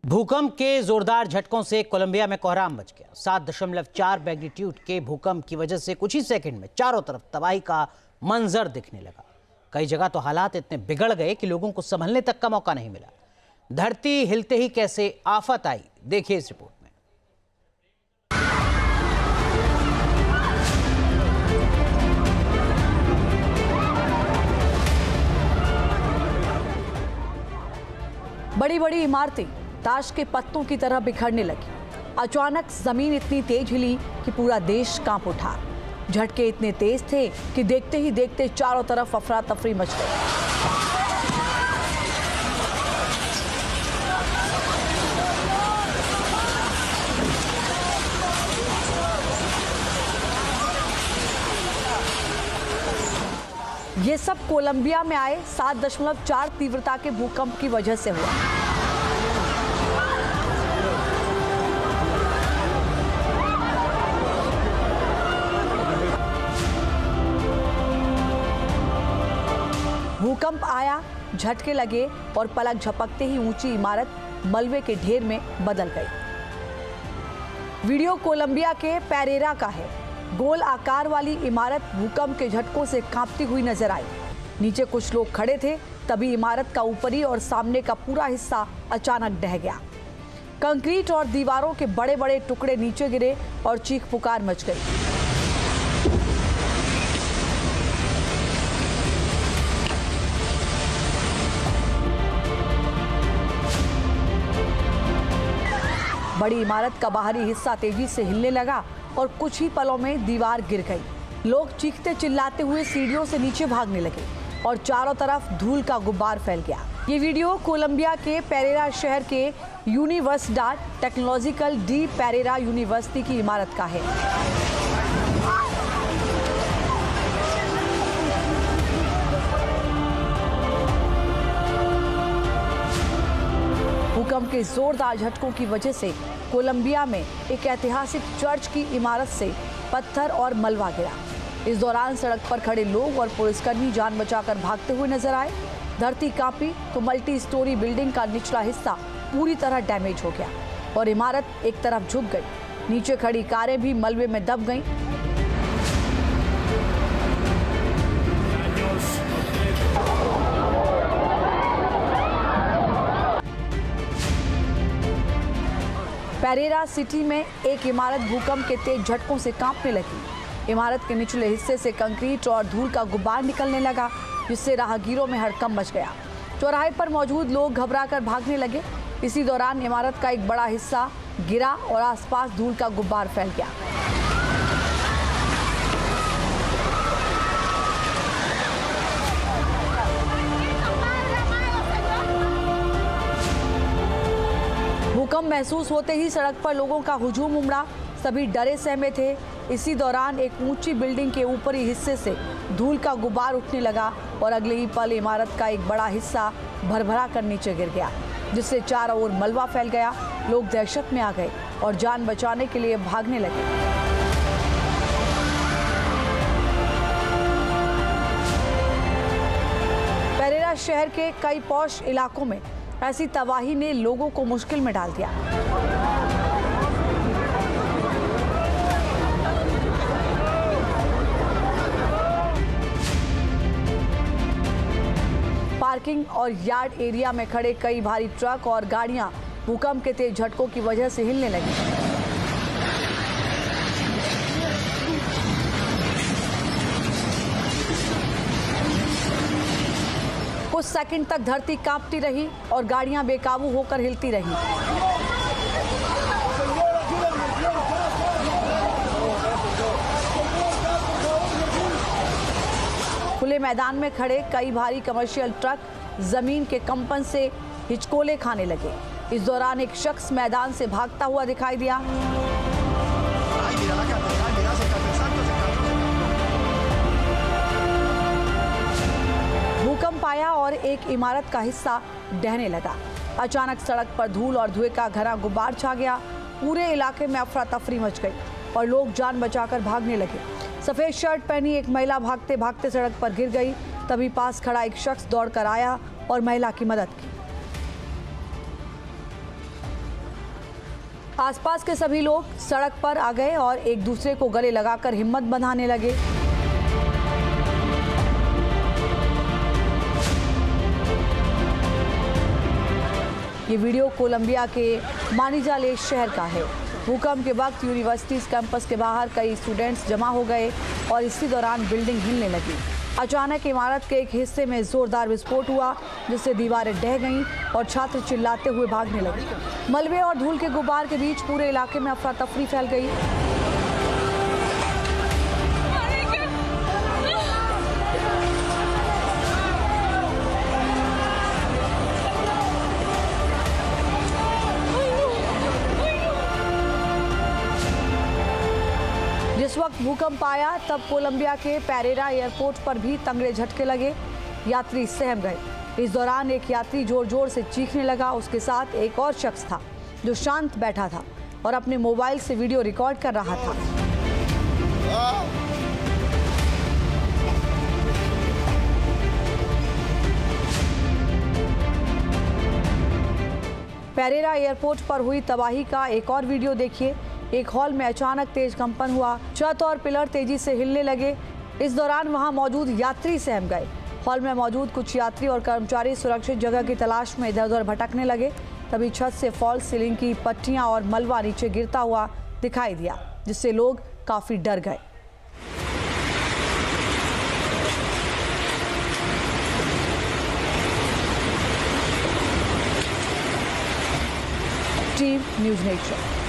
भूकंप के जोरदार झटकों से कोलंबिया में कोहराम मच गया। 7.4 मैग्नीट्यूड के भूकंप की वजह से कुछ ही सेकंड में चारों तरफ तबाही का मंजर दिखने लगा। कई जगह तो हालात इतने बिगड़ गए कि लोगों को संभलने तक का मौका नहीं मिला। धरती हिलते ही कैसे आफत आई, देखिए इस रिपोर्ट में। बड़ी बड़ी इमारतें ताश के पत्तों की तरह बिखरने लगी। अचानक जमीन इतनी तेज हिली कि पूरा देश कांप उठा। झटके इतने तेज थे कि देखते ही देखते चारों तरफ अफरा तफरी मच गई। ये सब कोलंबिया में आए 7.4 तीव्रता के भूकंप की वजह से हुआ। भूकंप आया, झटके लगे और पलक झपकते ही ऊंची इमारत मलबे के ढेर में बदल गई। वीडियो कोलंबिया के पेरेरा का है। गोल आकार वाली इमारत भूकंप के झटकों से कांपती हुई नजर आई। नीचे कुछ लोग खड़े थे, तभी इमारत का ऊपरी और सामने का पूरा हिस्सा अचानक ढह गया। कंक्रीट और दीवारों के बड़े बड़े टुकड़े नीचे गिरे और चीख पुकार मच गई। बड़ी इमारत का बाहरी हिस्सा तेजी से हिलने लगा और कुछ ही पलों में दीवार गिर गई। लोग चीखते चिल्लाते हुए सीढ़ियों से नीचे भागने लगे और चारों तरफ धूल का गुब्बार फैल गया। ये वीडियो कोलंबिया के पेरेरा शहर के यूनिवर्सिडad टेक्नोलॉजिकल डी पेरेरा यूनिवर्सिटी की इमारत का है। भूकंप के जोरदार झटकों की वजह से कोलंबिया में एक ऐतिहासिक चर्च की इमारत से पत्थर और मलबा गिरा। इस दौरान सड़क पर खड़े लोग और पुलिसकर्मी जान बचाकर भागते हुए नजर आए। धरती कांपी तो मल्टी स्टोरी बिल्डिंग का निचला हिस्सा पूरी तरह डैमेज हो गया और इमारत एक तरफ झुक गई। नीचे खड़ी कारें भी मलबे में दब गईं। पेरेरा सिटी में एक इमारत भूकंप के तेज झटकों से कांपने लगी। इमारत के निचले हिस्से से कंक्रीट और धूल का गुब्बार निकलने लगा, जिससे राहगीरों में हड़कंप मच गया। चौराहे पर मौजूद लोग घबराकर भागने लगे। इसी दौरान इमारत का एक बड़ा हिस्सा गिरा और आसपास धूल का गुब्बार फैल गया। भूकंप महसूस होते ही सड़क पर लोगों का हुजूम उमड़ा। सभी डरे सहमे थे। इसी दौरान एक ऊंची बिल्डिंग के ऊपरी हिस्से से धूल का गुब्बार उठने लगा और अगले ही पल इमारत का एक बड़ा हिस्सा भरभरा कर नीचे गिर गया, जिससे चारों ओर मलबा फैल गया। लोग दहशत में आ गए और जान बचाने के लिए भागने लगे। पेरेरा शहर के कई पॉश इलाकों में ऐसी तबाही ने लोगों को मुश्किल में डाल दिया। पार्किंग और यार्ड एरिया में खड़े कई भारी ट्रक और गाड़ियां भूकंप के तेज झटकों की वजह से हिलने लगी। कुछ सेकंड तक धरती कांपती रही और गाड़ियां बेकाबू होकर हिलती रहीं। खुले मैदान में खड़े कई भारी कमर्शियल ट्रक जमीन के कंपन से हिचकोले खाने लगे। इस दौरान एक शख्स मैदान से भागता हुआ दिखाई दिया। भूकंप आया और एक इमारत का हिस्सा ढहने लगा। अचानक सड़क पर धूल और धुएं का घना गुब्बार छा गया। पूरे इलाके में अफरा तफरी मच गई और लोग जान बचाकर भागने लगे। सफेद शर्ट पहनी एक महिला भागते भागते सड़क पर गिर गई। तभी पास खड़ा एक शख्स दौड़कर आया और महिला की मदद की। आसपास के सभी लोग सड़क पर आ गए और एक दूसरे को गले लगाकर हिम्मत बंधाने लगे। ये वीडियो कोलंबिया के मानिजाले शहर का है। भूकंप के वक्त यूनिवर्सिटी कैंपस के बाहर कई स्टूडेंट्स जमा हो गए और इसी दौरान बिल्डिंग हिलने लगी। अचानक इमारत के एक हिस्से में जोरदार विस्फोट हुआ, जिससे दीवारें ढह गईं और छात्र चिल्लाते हुए भागने लगे। मलबे और धूल के गुब्बार के बीच पूरे इलाके में अफरा तफरी फैल गई। जिस वक्त भूकंप आया तब कोलंबिया के पेरेरा एयरपोर्ट पर भी तगड़े झटके लगे। यात्री सहम गए। इस दौरान एक यात्री जोर जोर से चीखने लगा। उसके साथ एक और शख्स था जो शांत बैठा था और अपने मोबाइल से वीडियो रिकॉर्ड कर रहा था। पेरेरा एयरपोर्ट पर हुई तबाही का एक और वीडियो देखिए। एक हॉल में अचानक तेज कंपन हुआ, छत और पिलर तेजी से हिलने लगे। इस दौरान वहां मौजूद यात्री सहम गए। हॉल में मौजूद कुछ यात्री और कर्मचारी सुरक्षित जगह की तलाश में इधर उधर भटकने लगे। तभी छत से फॉल्स सीलिंग की पट्टियां और मलबा नीचे गिरता हुआ दिखाई दिया, जिससे लोग काफी डर गए। Team news nation.